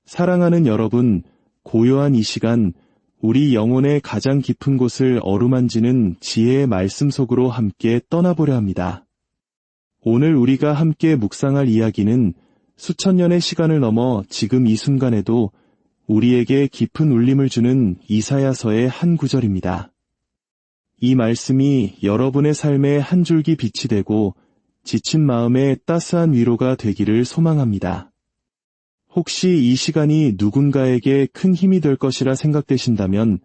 사랑하는 여러분, 고요한 이 시간, 우리 영혼의 가장 깊은 곳을 어루만지는 지혜의 말씀 속으로 함께 떠나보려 합니다. 오늘 우리가 함께 묵상할 이야기는 수천 년의 시간을 넘어 지금 이 순간에도 우리에게 깊은 울림을 주는 이사야서의 한 구절입니다. 이 말씀이 여러분의 삶에 한 줄기 빛이 되고 지친 마음에 따스한 위로가 되기를 소망합니다. 혹시 이 시간이 누군가에게 큰 힘이 될 것이라 생각되신다면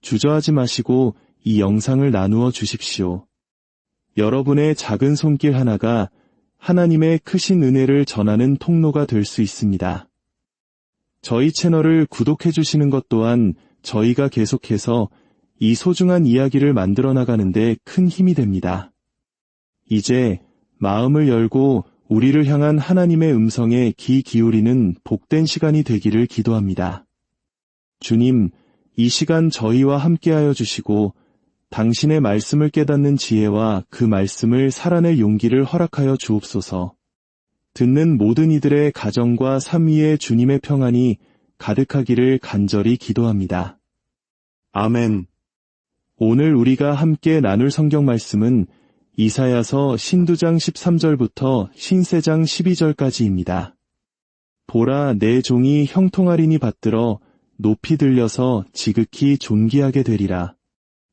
주저하지 마시고 이 영상을 나누어 주십시오. 여러분의 작은 손길 하나가 하나님의 크신 은혜를 전하는 통로가 될 수 있습니다. 저희 채널을 구독해 주시는 것 또한 저희가 계속해서 이 소중한 이야기를 만들어 나가는데 큰 힘이 됩니다. 이제 마음을 열고 우리를 향한 하나님의 음성에 귀 기울이는 복된 시간이 되기를 기도합니다. 주님, 이 시간 저희와 함께하여 주시고 당신의 말씀을 깨닫는 지혜와 그 말씀을 살아낼 용기를 허락하여 주옵소서. 듣는 모든 이들의 가정과 삶 위에 주님의 평안이 가득하기를 간절히 기도합니다. 아멘. 오늘 우리가 함께 나눌 성경 말씀은 이사야서 신두장 13절부터 신세장 12절까지입니다. 보라, 내 종이 형통하리니 받들어 높이 들려서 지극히 존귀하게 되리라.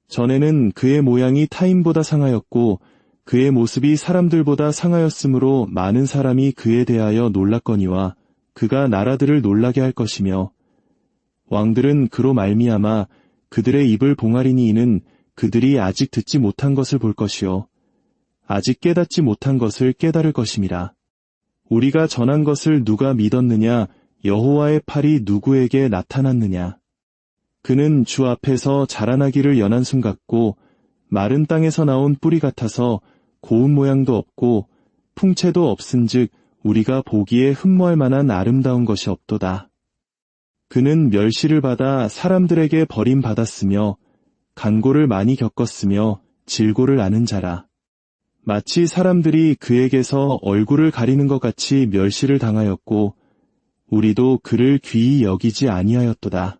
전에는 그의 모양이 타인보다 상하였고 그의 모습이 사람들보다 상하였으므로 많은 사람이 그에 대하여 놀랐거니와 그가 나라들을 놀라게 할 것이며 왕들은 그로 말미암아 그들의 입을 봉하리니 이는 그들이 아직 듣지 못한 것을 볼 것이요 아직 깨닫지 못한 것을 깨달을 것임이라. 우리가 전한 것을 누가 믿었느냐? 여호와의 팔이 누구에게 나타났느냐? 그는 주 앞에서 자라나기를 연한 순 같고 마른 땅에서 나온 뿌리 같아서 고운 모양도 없고 풍채도 없은즉 우리가 보기에 흠모할 만한 아름다운 것이 없도다. 그는 멸시를 받아 사람들에게 버림받았으며 간고를 많이 겪었으며 질고를 아는 자라. 마치 사람들이 그에게서 얼굴을 가리는 것 같이 멸시를 당하였고 우리도 그를 귀히 여기지 아니하였도다.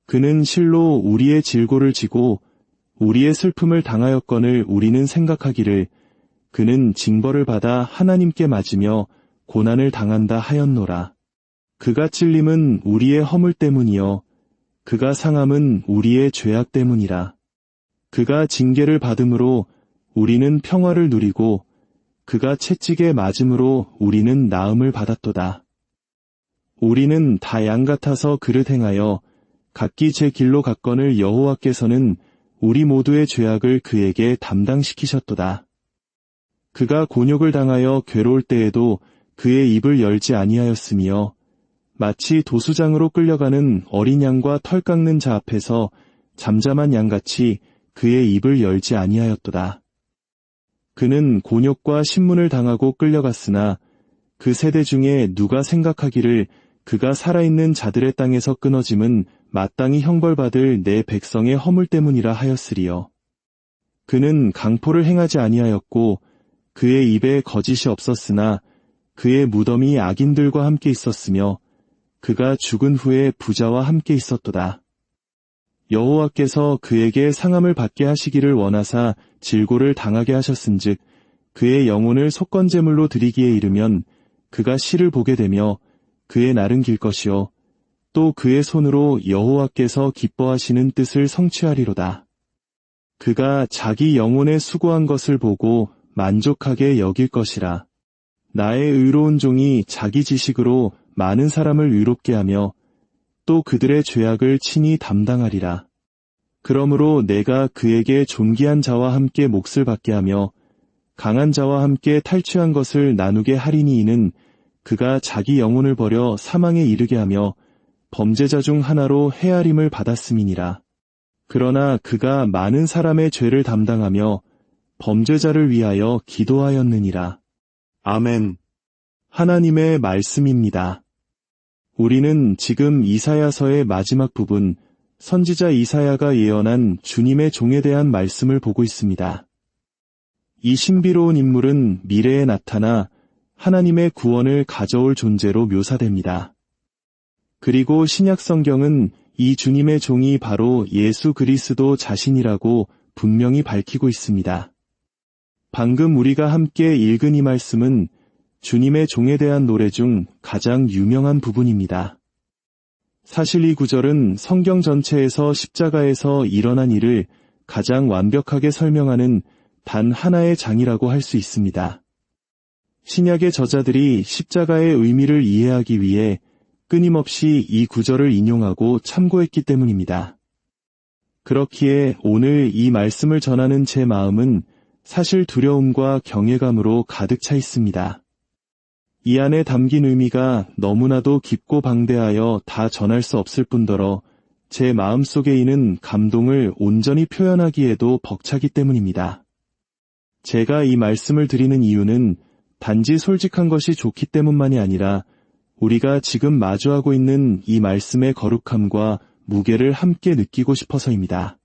그는 실로 우리의 질고를 지고 우리의 슬픔을 당하였거늘 우리는 생각하기를 그는 징벌을 받아 하나님께 맞으며 고난을 당한다 하였노라. 그가 찔림은 우리의 허물 때문이요 그가 상함은 우리의 죄악 때문이라. 그가 징계를 받음으로 우리는 평화를 누리고 그가 채찍에 맞음으로 우리는 나음을 받았도다. 우리는 다 양 같아서 그를 행하여 각기 제 길로 갔거늘 여호와께서는 우리 모두의 죄악을 그에게 담당시키셨도다. 그가 곤욕을 당하여 괴로울 때에도 그의 입을 열지 아니하였으며 마치 도수장으로 끌려가는 어린 양과 털 깎는 자 앞에서 잠잠한 양같이 그의 입을 열지 아니하였도다. 그는 곤욕과 신문을 당하고 끌려갔으나 그 세대 중에 누가 생각하기를 그가 살아있는 자들의 땅에서 끊어짐은 마땅히 형벌받을 내 백성의 허물 때문이라 하였으리요. 그는 강포를 행하지 아니하였고 그의 입에 거짓이 없었으나 그의 무덤이 악인들과 함께 있었으며 그가 죽은 후에 부자와 함께 있었도다. 여호와께서 그에게 상함을 받게 하시기를 원하사 질고를 당하게 하셨은즉 그의 영혼을 속건제물로 드리기에 이르면 그가 시를 보게 되며 그의 날은 길 것이요 또 그의 손으로 여호와께서 기뻐하시는 뜻을 성취하리로다. 그가 자기 영혼에 수고한 것을 보고 만족하게 여길 것이라. 나의 의로운 종이 자기 지식으로 많은 사람을 의롭게 하며 또 그들의 죄악을 친히 담당하리라. 그러므로 내가 그에게 존귀한 자와 함께 몫을 받게 하며 강한 자와 함께 탈취한 것을 나누게 하리니 이는 그가 자기 영혼을 버려 사망에 이르게 하며 범죄자 중 하나로 헤아림을 받았음이니라. 그러나 그가 많은 사람의 죄를 담당하며 범죄자를 위하여 기도하였느니라. 아멘. 하나님의 말씀입니다. 우리는 지금 이사야서의 마지막 부분, 선지자 이사야가 예언한 주님의 종에 대한 말씀을 보고 있습니다. 이 신비로운 인물은 미래에 나타나 하나님의 구원을 가져올 존재로 묘사됩니다. 그리고 신약 성경은 이 주님의 종이 바로 예수 그리스도 자신이라고 분명히 밝히고 있습니다. 방금 우리가 함께 읽은 이 말씀은 주님의 종에 대한 노래 중 가장 유명한 부분입니다. 사실 이 구절은 성경 전체에서 십자가에서 일어난 일을 가장 완벽하게 설명하는 단 하나의 장이라고 할 수 있습니다. 신약의 저자들이 십자가의 의미를 이해하기 위해 끊임없이 이 구절을 인용하고 참고했기 때문입니다. 그렇기에 오늘 이 말씀을 전하는 제 마음은 사실 두려움과 경외감으로 가득 차 있습니다. 이 안에 담긴 의미가 너무나도 깊고 방대하여 다 전할 수 없을 뿐더러 제 마음속에 있는 감동을 온전히 표현하기에도 벅차기 때문입니다. 제가 이 말씀을 드리는 이유는 단지 솔직한 것이 좋기 때문만이 아니라 우리가 지금 마주하고 있는 이 말씀의 거룩함과 무게를 함께 느끼고 싶어서입니다.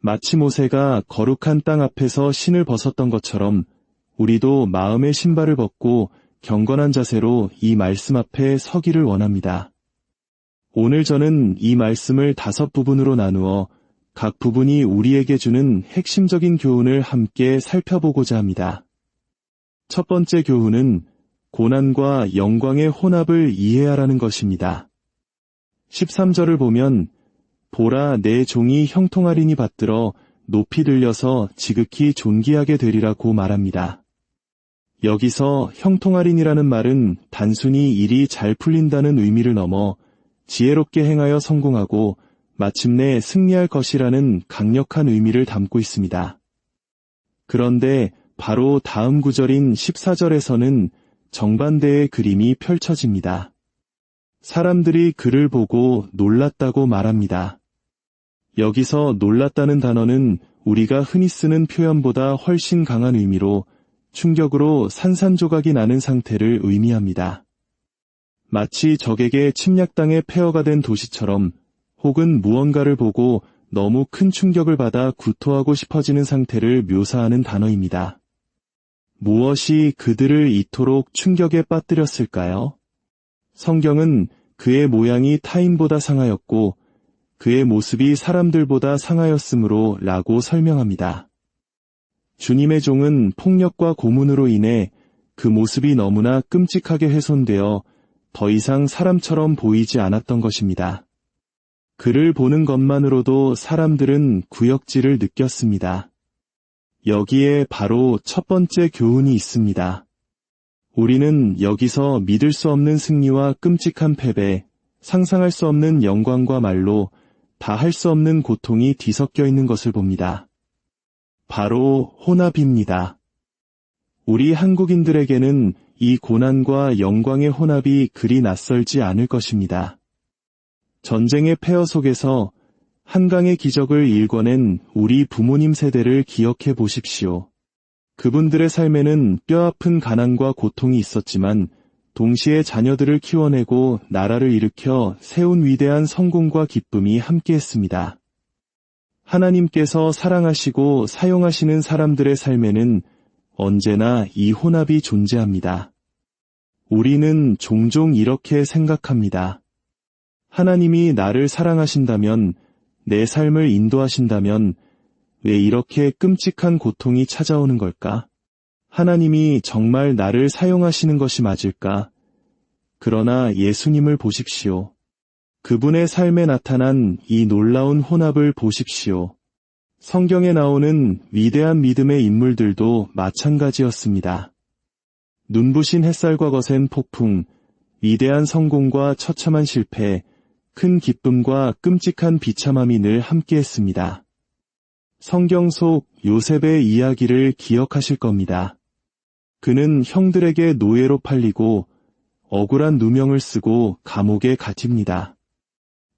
마치 모세가 거룩한 땅 앞에서 신을 벗었던 것처럼 우리도 마음의 신발을 벗고 경건한 자세로 이 말씀 앞에 서기를 원합니다. 오늘 저는 이 말씀을 5부분으로 나누어 각 부분이 우리에게 주는 핵심적인 교훈을 함께 살펴보고자 합니다. 첫 번째 교훈은 고난과 영광의 혼합을 이해하라는 것입니다. 13절을 보면 보라 내 종이 형통하리니 받들어 높이 들려서 지극히 존귀하게 되리라고 말합니다. 여기서 형통하리니라는 말은 단순히 일이 잘 풀린다는 의미를 넘어 지혜롭게 행하여 성공하고 마침내 승리할 것이라는 강력한 의미를 담고 있습니다. 그런데 바로 다음 구절인 14절에서는 정반대의 그림이 펼쳐집니다. 사람들이 그를 보고 놀랐다고 말합니다. 여기서 놀랐다는 단어는 우리가 흔히 쓰는 표현보다 훨씬 강한 의미로 충격으로 산산조각이 나는 상태를 의미합니다. 마치 적에게 침략당해 폐허가 된 도시처럼 혹은 무언가를 보고 너무 큰 충격을 받아 구토하고 싶어지는 상태를 묘사하는 단어입니다. 무엇이 그들을 이토록 충격에 빠뜨렸을까요? 성경은 그의 모양이 타인보다 상하였고 그의 모습이 사람들보다 상하였으므로 라고 설명합니다. 주님의 종은 폭력과 고문으로 인해 그 모습이 너무나 끔찍하게 훼손되어 더 이상 사람처럼 보이지 않았던 것입니다. 그를 보는 것만으로도 사람들은 구역질을 느꼈습니다. 여기에 바로 첫 번째 교훈이 있습니다. 우리는 여기서 믿을 수 없는 승리와 끔찍한 패배, 상상할 수 없는 영광과 말로 다 할 수 없는 고통이 뒤섞여 있는 것을 봅니다. 바로 혼합입니다. 우리 한국인들에게는 이 고난과 영광의 혼합이 그리 낯설지 않을 것입니다. 전쟁의 폐허 속에서 한강의 기적을 일궈낸 우리 부모님 세대를 기억해 보십시오. 그분들의 삶에는 뼈아픈 가난과 고통이 있었지만 동시에 자녀들을 키워내고 나라를 일으켜 세운 위대한 성공과 기쁨이 함께했습니다. 하나님께서 사랑하시고 사용하시는 사람들의 삶에는 언제나 이 혼합이 존재합니다. 우리는 종종 이렇게 생각합니다. 하나님이 나를 사랑하신다면, 내 삶을 인도하신다면 왜 이렇게 끔찍한 고통이 찾아오는 걸까? 하나님이 정말 나를 사용하시는 것이 맞을까? 그러나 예수님을 보십시오. 그분의 삶에 나타난 이 놀라운 혼합을 보십시오. 성경에 나오는 위대한 믿음의 인물들도 마찬가지였습니다. 눈부신 햇살과 거센 폭풍, 위대한 성공과 처참한 실패, 큰 기쁨과 끔찍한 비참함이 늘 함께했습니다. 성경 속 요셉의 이야기를 기억하실 겁니다. 그는 형들에게 노예로 팔리고 억울한 누명을 쓰고 감옥에 갇힙니다.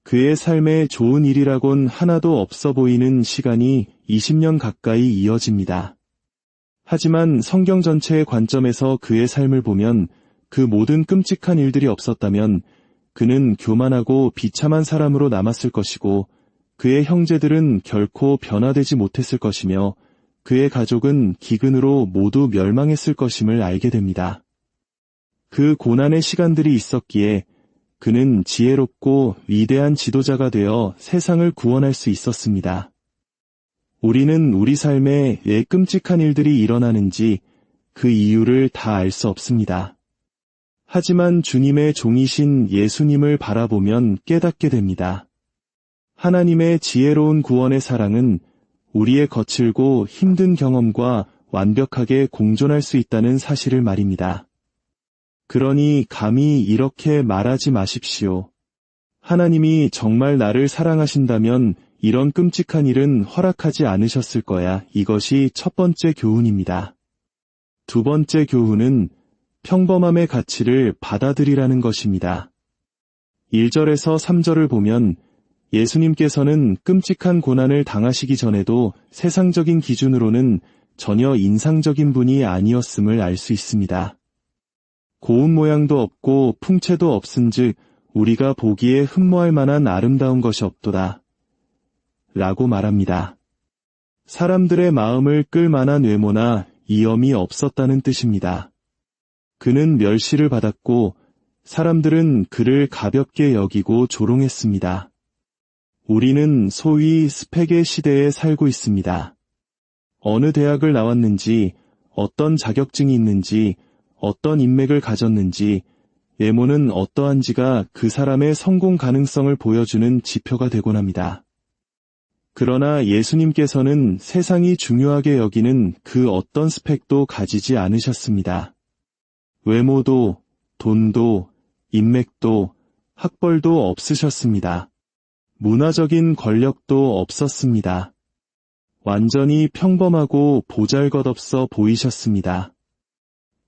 그의 삶에 좋은 일이라곤 하나도 없어 보이는 시간이 20년 가까이 이어집니다. 하지만 성경 전체의 관점에서 그의 삶을 보면 그 모든 끔찍한 일들이 없었다면 그는 교만하고 비참한 사람으로 남았을 것이고 그의 형제들은 결코 변화되지 못했을 것이며 그의 가족은 기근으로 모두 멸망했을 것임을 알게 됩니다. 그 고난의 시간들이 있었기에 그는 지혜롭고 위대한 지도자가 되어 세상을 구원할 수 있었습니다. 우리는 우리 삶에 왜 끔찍한 일들이 일어나는지 그 이유를 다 알 수 없습니다. 하지만 주님의 종이신 예수님을 바라보면 깨닫게 됩니다. 하나님의 지혜로운 구원의 사랑은 우리의 거칠고 힘든 경험과 완벽하게 공존할 수 있다는 사실을 말입니다. 그러니 감히 이렇게 말하지 마십시오. 하나님이 정말 나를 사랑하신다면 이런 끔찍한 일은 허락하지 않으셨을 거야. 이것이 첫 번째 교훈입니다. 두 번째 교훈은 평범함의 가치를 받아들이라는 것입니다. 1절에서 3절을 보면 예수님께서는 끔찍한 고난을 당하시기 전에도 세상적인 기준으로는 전혀 인상적인 분이 아니었음을 알 수 있습니다. 고운 모양도 없고 풍채도 없은즉 우리가 보기에 흠모할 만한 아름다운 것이 없도다. 라고 말합니다. 사람들의 마음을 끌 만한 외모나 이염이 없었다는 뜻입니다. 그는 멸시를 받았고 사람들은 그를 가볍게 여기고 조롱했습니다. 우리는 소위 스펙의 시대에 살고 있습니다. 어느 대학을 나왔는지, 어떤 자격증이 있는지, 어떤 인맥을 가졌는지, 외모는 어떠한지가 그 사람의 성공 가능성을 보여주는 지표가 되곤 합니다. 그러나 예수님께서는 세상이 중요하게 여기는 그 어떤 스펙도 가지지 않으셨습니다. 외모도, 돈도, 인맥도, 학벌도 없으셨습니다. 문화적인 권력도 없었습니다. 완전히 평범하고 보잘것없어 보이셨습니다.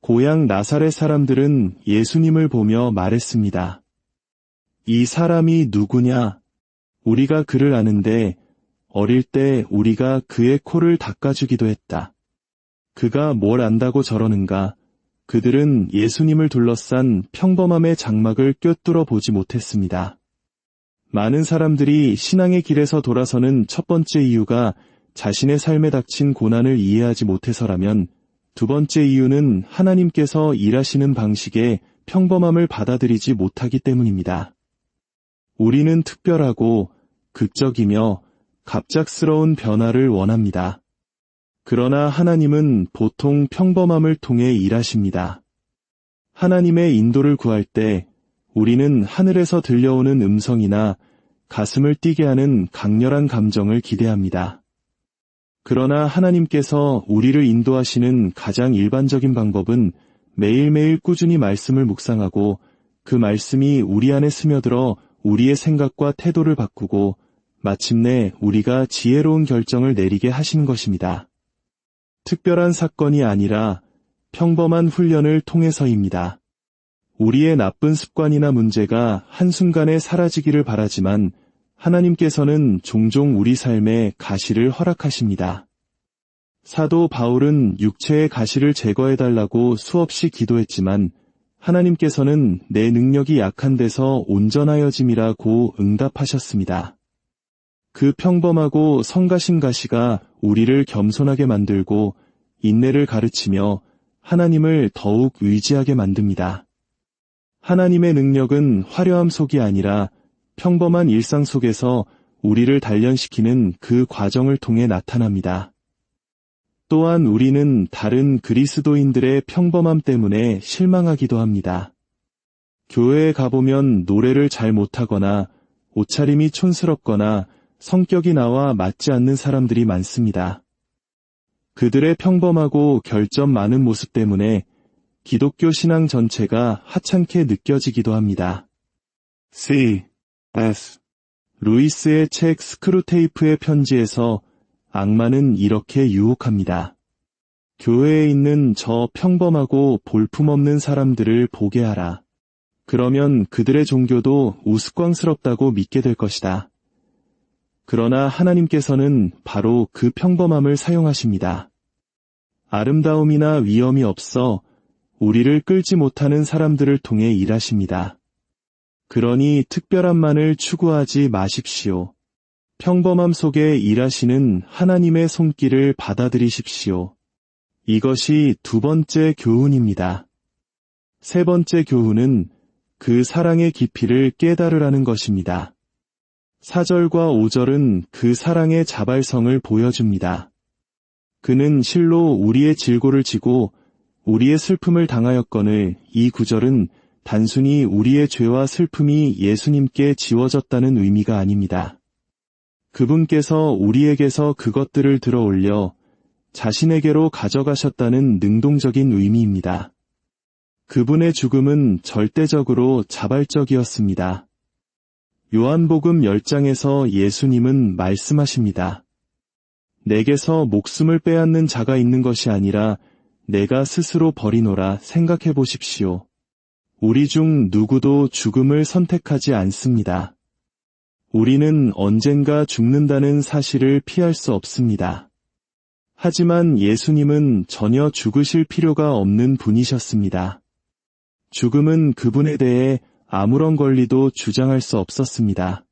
고향 나사렛 사람들은 예수님을 보며 말했습니다. 이 사람이 누구냐? 우리가 그를 아는데 어릴 때 우리가 그의 코를 닦아주기도 했다. 그가 뭘 안다고 저러는가? 그들은 예수님을 둘러싼 평범함의 장막을 꿰뚫어 보지 못했습니다. 많은 사람들이 신앙의 길에서 돌아서는 첫 번째 이유가 자신의 삶에 닥친 고난을 이해하지 못해서라면 두 번째 이유는 하나님께서 일하시는 방식에 평범함을 받아들이지 못하기 때문입니다. 우리는 특별하고 극적이며 갑작스러운 변화를 원합니다. 그러나 하나님은 보통 평범함을 통해 일하십니다. 하나님의 인도를 구할 때 우리는 하늘에서 들려오는 음성이나 가슴을 뛰게 하는 강렬한 감정을 기대합니다. 그러나 하나님께서 우리를 인도하시는 가장 일반적인 방법은 매일매일 꾸준히 말씀을 묵상하고 그 말씀이 우리 안에 스며들어 우리의 생각과 태도를 바꾸고 마침내 우리가 지혜로운 결정을 내리게 하시는 것입니다. 특별한 사건이 아니라 평범한 훈련을 통해서입니다. 우리의 나쁜 습관이나 문제가 한순간에 사라지기를 바라지만 하나님께서는 종종 우리 삶에 가시를 허락하십니다. 사도 바울은 육체의 가시를 제거해달라고 수없이 기도했지만 하나님께서는 내 능력이 약한 데서 온전하여짐이라고 응답하셨습니다. 그 평범하고 성가신 가시가 우리를 겸손하게 만들고 인내를 가르치며 하나님을 더욱 의지하게 만듭니다. 하나님의 능력은 화려함 속이 아니라 평범한 일상 속에서 우리를 단련시키는 그 과정을 통해 나타납니다. 또한 우리는 다른 그리스도인들의 평범함 때문에 실망하기도 합니다. 교회에 가보면 노래를 잘 못하거나 옷차림이 촌스럽거나 성격이 나와 맞지 않는 사람들이 많습니다. 그들의 평범하고 결점 많은 모습 때문에 기독교 신앙 전체가 하찮게 느껴지기도 합니다. C.S. 루이스의 책 스크루테이프의 편지에서 악마는 이렇게 유혹합니다. 교회에 있는 저 평범하고 볼품없는 사람들을 보게 하라. 그러면 그들의 종교도 우스꽝스럽다고 믿게 될 것이다. 그러나 하나님께서는 바로 그 평범함을 사용하십니다. 아름다움이나 위엄이 없어 우리를 끌지 못하는 사람들을 통해 일하십니다. 그러니 특별함만을 추구하지 마십시오. 평범함 속에 일하시는 하나님의 손길을 받아들이십시오. 이것이 두 번째 교훈입니다. 세 번째 교훈은 그 사랑의 깊이를 깨달으라는 것입니다. 4절과 5절은 그 사랑의 자발성을 보여줍니다. 그는 실로 우리의 질고를 지고 우리의 슬픔을 당하였거늘. 이 구절은 단순히 우리의 죄와 슬픔이 예수님께 지워졌다는 의미가 아닙니다. 그분께서 우리에게서 그것들을 들어 올려 자신에게로 가져가셨다는 능동적인 의미입니다. 그분의 죽음은 절대적으로 자발적이었습니다. 요한복음 10장에서 예수님은 말씀하십니다. 내게서 목숨을 빼앗는 자가 있는 것이 아니라 내가 스스로 버리노라. 생각해 보십시오. 우리 중 누구도 죽음을 선택하지 않습니다. 우리는 언젠가 죽는다는 사실을 피할 수 없습니다. 하지만 예수님은 전혀 죽으실 필요가 없는 분이셨습니다. 죽음은 그분에 대해 아무런 권리도 주장할 수 없었습니다.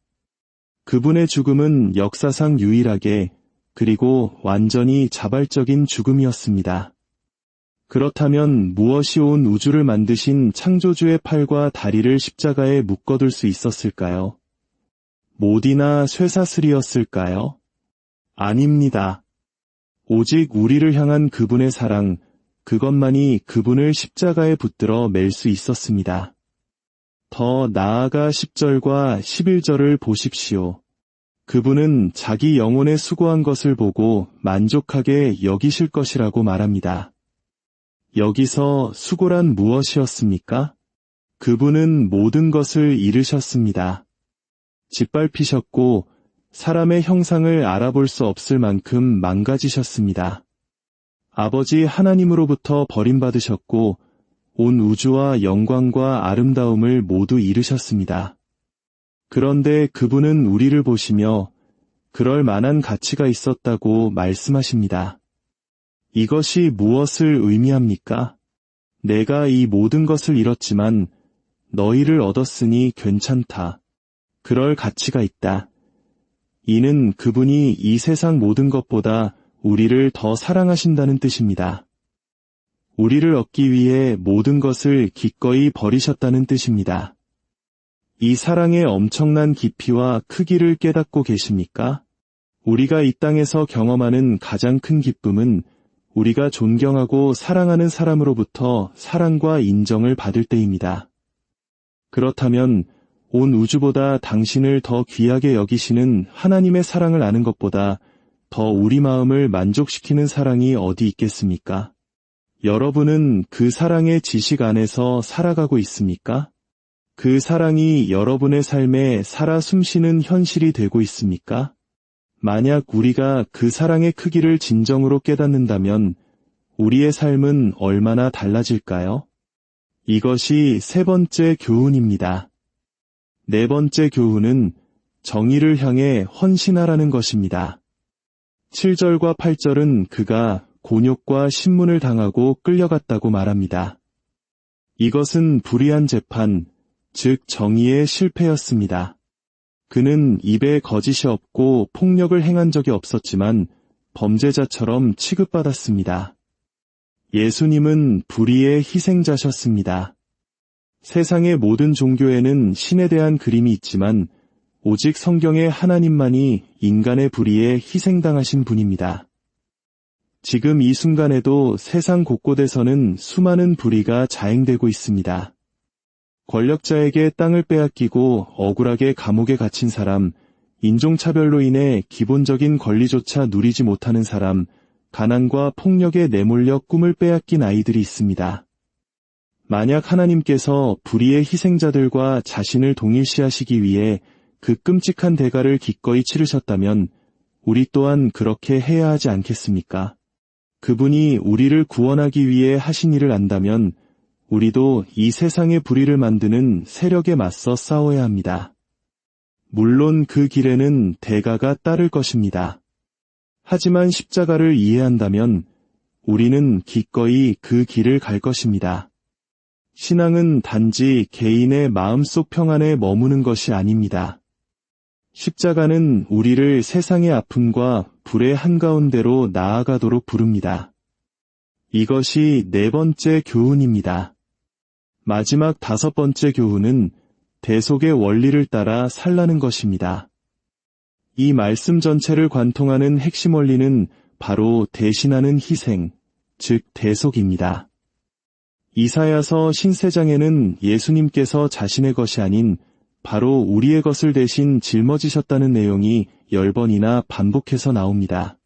그분의 죽음은 역사상 유일하게 그리고 완전히 자발적인 죽음이었습니다. 그렇다면 무엇이 온 우주를 만드신 창조주의 팔과 다리를 십자가에 묶어둘 수 있었을까요? 못이나 쇠사슬이었을까요? 아닙니다. 오직 우리를 향한 그분의 사랑, 그것만이 그분을 십자가에 붙들어 맬 수 있었습니다. 더 나아가 10절과 11절을 보십시오. 그분은 자기 영혼에 수고한 것을 보고 만족하게 여기실 것이라고 말합니다. 여기서 수고란 무엇이었습니까? 그분은 모든 것을 이루셨습니다. 짓밟히셨고 사람의 형상을 알아볼 수 없을 만큼 망가지셨습니다. 아버지 하나님으로부터 버림받으셨고 온 우주와 영광과 아름다움을 모두 이루셨습니다. 그런데 그분은 우리를 보시며 그럴 만한 가치가 있었다고 말씀하십니다. 이것이 무엇을 의미합니까? 내가 이 모든 것을 잃었지만 너희를 얻었으니 괜찮다. 그럴 가치가 있다. 이는 그분이 이 세상 모든 것보다 우리를 더 사랑하신다는 뜻입니다. 우리를 얻기 위해 모든 것을 기꺼이 버리셨다는 뜻입니다. 이 사랑의 엄청난 깊이와 크기를 깨닫고 계십니까? 우리가 이 땅에서 경험하는 가장 큰 기쁨은 우리가 존경하고 사랑하는 사람으로부터 사랑과 인정을 받을 때입니다. 그렇다면 온 우주보다 당신을 더 귀하게 여기시는 하나님의 사랑을 아는 것보다 더 우리 마음을 만족시키는 사랑이 어디 있겠습니까? 여러분은 그 사랑의 지식 안에서 살아가고 있습니까? 그 사랑이 여러분의 삶에 살아 숨쉬는 현실이 되고 있습니까? 만약 우리가 그 사랑의 크기를 진정으로 깨닫는다면 우리의 삶은 얼마나 달라질까요? 이것이 세 번째 교훈입니다. 네 번째 교훈은 정의를 향해 헌신하라는 것입니다. 7절과 8절은 그가 곤욕과 신문을 당하고 끌려갔다고 말합니다. 이것은 불의한 재판, 즉 정의의 실패였습니다. 그는 입에 거짓이 없고 폭력을 행한 적이 없었지만 범죄자처럼 취급받았습니다. 예수님은 불의의 희생자셨습니다. 세상의 모든 종교에는 신에 대한 그림이 있지만 오직 성경의 하나님만이 인간의 불의에 희생당하신 분입니다. 지금 이 순간에도 세상 곳곳에서는 수많은 불의가 자행되고 있습니다. 권력자에게 땅을 빼앗기고 억울하게 감옥에 갇힌 사람, 인종차별로 인해 기본적인 권리조차 누리지 못하는 사람, 가난과 폭력에 내몰려 꿈을 빼앗긴 아이들이 있습니다. 만약 하나님께서 불의의 희생자들과 자신을 동일시하시기 위해 그 끔찍한 대가를 기꺼이 치르셨다면 우리 또한 그렇게 해야 하지 않겠습니까? 그분이 우리를 구원하기 위해 하신 일을 안다면 우리도 이 세상의 불의를 만드는 세력에 맞서 싸워야 합니다. 물론 그 길에는 대가가 따를 것입니다. 하지만 십자가를 이해한다면 우리는 기꺼이 그 길을 갈 것입니다. 신앙은 단지 개인의 마음속 평안에 머무는 것이 아닙니다. 십자가는 우리를 세상의 아픔과 불의 한가운데로 나아가도록 부릅니다. 이것이 네 번째 교훈입니다. 마지막 5번째 교훈은 대속의 원리를 따라 살라는 것입니다. 이 말씀 전체를 관통하는 핵심 원리는 바로 대신하는 희생, 즉 대속입니다. 이사야서 신세장에는 예수님께서 자신의 것이 아닌 바로 우리의 것을 대신 짊어지셨다는 내용이 10번이나 반복해서 나옵니다.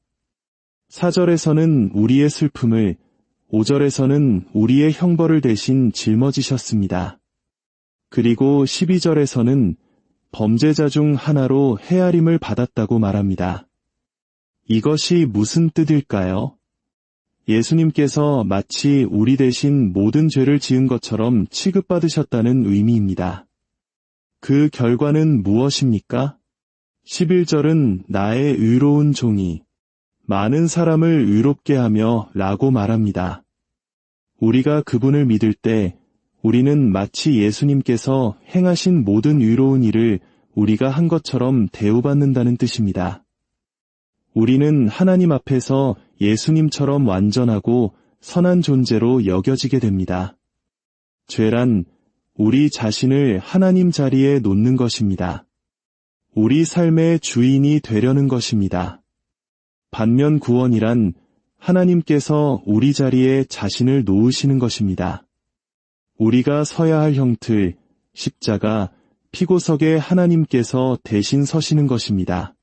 4절에서는 우리의 슬픔을, 5절에서는 우리의 형벌을 대신 짊어지셨습니다. 그리고 12절에서는 범죄자 중 하나로 헤아림을 받았다고 말합니다. 이것이 무슨 뜻일까요? 예수님께서 마치 우리 대신 모든 죄를 지은 것처럼 취급받으셨다는 의미입니다. 그 결과는 무엇입니까? 11절은 나의 의로운 종이 많은 사람을 의롭게 하며 라고 말합니다. 우리가 그분을 믿을 때 우리는 마치 예수님께서 행하신 모든 의로운 일을 우리가 한 것처럼 대우받는다는 뜻입니다. 우리는 하나님 앞에서 예수님처럼 완전하고 선한 존재로 여겨지게 됩니다. 죄란 우리 자신을 하나님 자리에 놓는 것입니다. 우리 삶의 주인이 되려는 것입니다. 반면 구원이란 하나님께서 우리 자리에 자신을 놓으시는 것입니다. 우리가 서야 할 형틀, 십자가, 피고석에 하나님께서 대신 서시는 것입니다.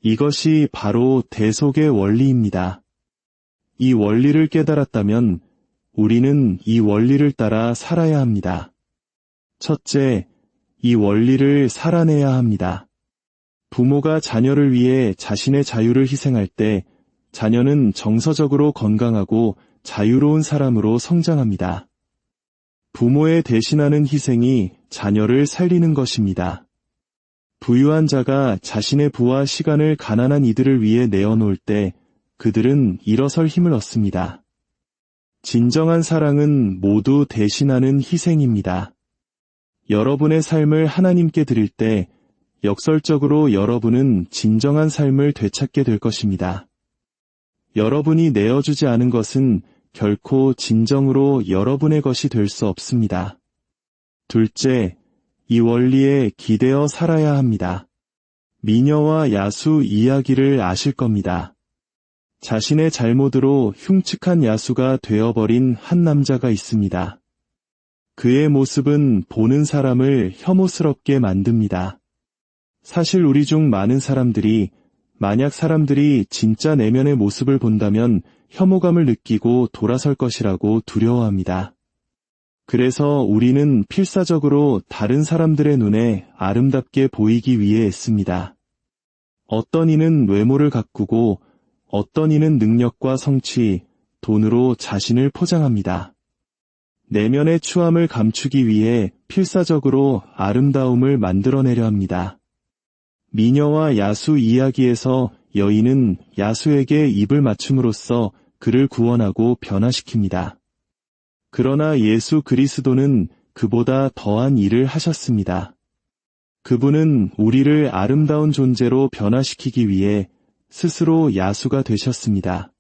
이것이 바로 대속의 원리입니다. 이 원리를 깨달았다면 우리는 이 원리를 따라 살아야 합니다. 첫째, 이 원리를 살아내야 합니다. 부모가 자녀를 위해 자신의 자유를 희생할 때 자녀는 정서적으로 건강하고 자유로운 사람으로 성장합니다. 부모의 대신하는 희생이 자녀를 살리는 것입니다. 부유한 자가 자신의 부와 시간을 가난한 이들을 위해 내어놓을 때 그들은 일어설 힘을 얻습니다. 진정한 사랑은 모두 대신하는 희생입니다. 여러분의 삶을 하나님께 드릴 때 역설적으로 여러분은 진정한 삶을 되찾게 될 것입니다. 여러분이 내어주지 않은 것은 결코 진정으로 여러분의 것이 될 수 없습니다. 둘째, 이 원리에 기대어 살아야 합니다. 미녀와 야수 이야기를 아실 겁니다. 자신의 잘못으로 흉측한 야수가 되어버린 한 남자가 있습니다. 그의 모습은 보는 사람을 혐오스럽게 만듭니다. 사실 우리 중 많은 사람들이 만약 사람들이 진짜 내면의 모습을 본다면 혐오감을 느끼고 돌아설 것이라고 두려워합니다. 그래서 우리는 필사적으로 다른 사람들의 눈에 아름답게 보이기 위해 애씁니다. 어떤 이는 외모를 가꾸고 어떤 이는 능력과 성취, 돈으로 자신을 포장합니다. 내면의 추함을 감추기 위해 필사적으로 아름다움을 만들어내려 합니다. 미녀와 야수 이야기에서 여인은 야수에게 입을 맞춤으로써 그를 구원하고 변화시킵니다. 그러나 예수 그리스도는 그보다 더한 일을 하셨습니다. 그분은 우리를 아름다운 존재로 변화시키기 위해 스스로 야수가 되셨습니다.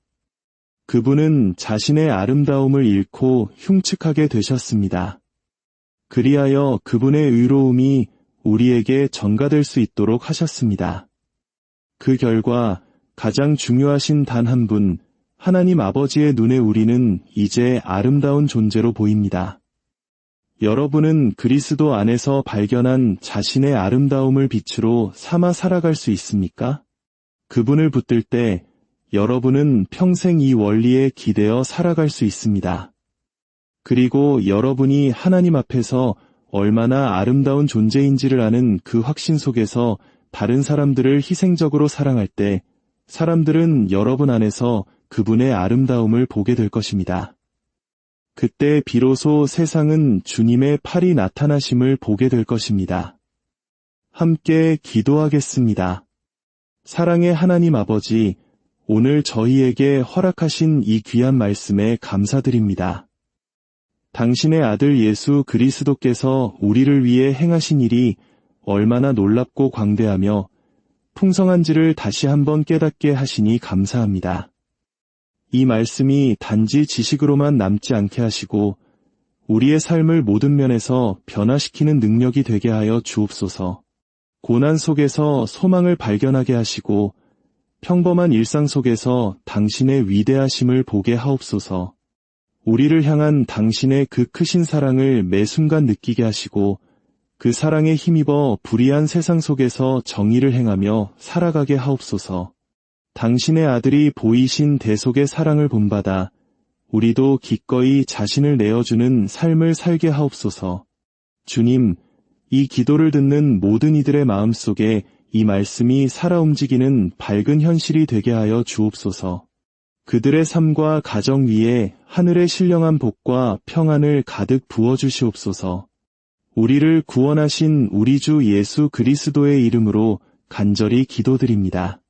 그분은 자신의 아름다움을 잃고 흉측하게 되셨습니다. 그리하여 그분의 의로움이 우리에게 전가될 수 있도록 하셨습니다. 그 결과 가장 중요하신 단 한 분, 하나님 아버지의 눈에 우리는 이제 아름다운 존재로 보입니다. 여러분은 그리스도 안에서 발견한 자신의 아름다움을 빛으로 삼아 살아갈 수 있습니까? 그분을 붙들 때 여러분은 평생 이 원리에 기대어 살아갈 수 있습니다. 그리고 여러분이 하나님 앞에서 얼마나 아름다운 존재인지를 아는 그 확신 속에서 다른 사람들을 희생적으로 사랑할 때 사람들은 여러분 안에서 그분의 아름다움을 보게 될 것입니다. 그때 비로소 세상은 주님의 팔이 나타나심을 보게 될 것입니다. 함께 기도하겠습니다. 사랑의 하나님 아버지, 오늘 저희에게 허락하신 이 귀한 말씀에 감사드립니다. 당신의 아들 예수 그리스도께서 우리를 위해 행하신 일이 얼마나 놀랍고 광대하며 풍성한지를 다시 한번 깨닫게 하시니 감사합니다. 이 말씀이 단지 지식으로만 남지 않게 하시고 우리의 삶을 모든 면에서 변화시키는 능력이 되게 하여 주옵소서. 고난 속에서 소망을 발견하게 하시고 평범한 일상 속에서 당신의 위대하심을 보게 하옵소서. 우리를 향한 당신의 그 크신 사랑을 매 순간 느끼게 하시고 그 사랑에 힘입어 불의한 세상 속에서 정의를 행하며 살아가게 하옵소서. 당신의 아들이 보이신 대속의 사랑을 본받아 우리도 기꺼이 자신을 내어주는 삶을 살게 하옵소서. 주님, 이 기도를 듣는 모든 이들의 마음속에 이 말씀이 살아 움직이는 밝은 현실이 되게 하여 주옵소서. 그들의 삶과 가정 위에 하늘의 신령한 복과 평안을 가득 부어주시옵소서. 우리를 구원하신 우리 주 예수 그리스도의 이름으로 간절히 기도드립니다.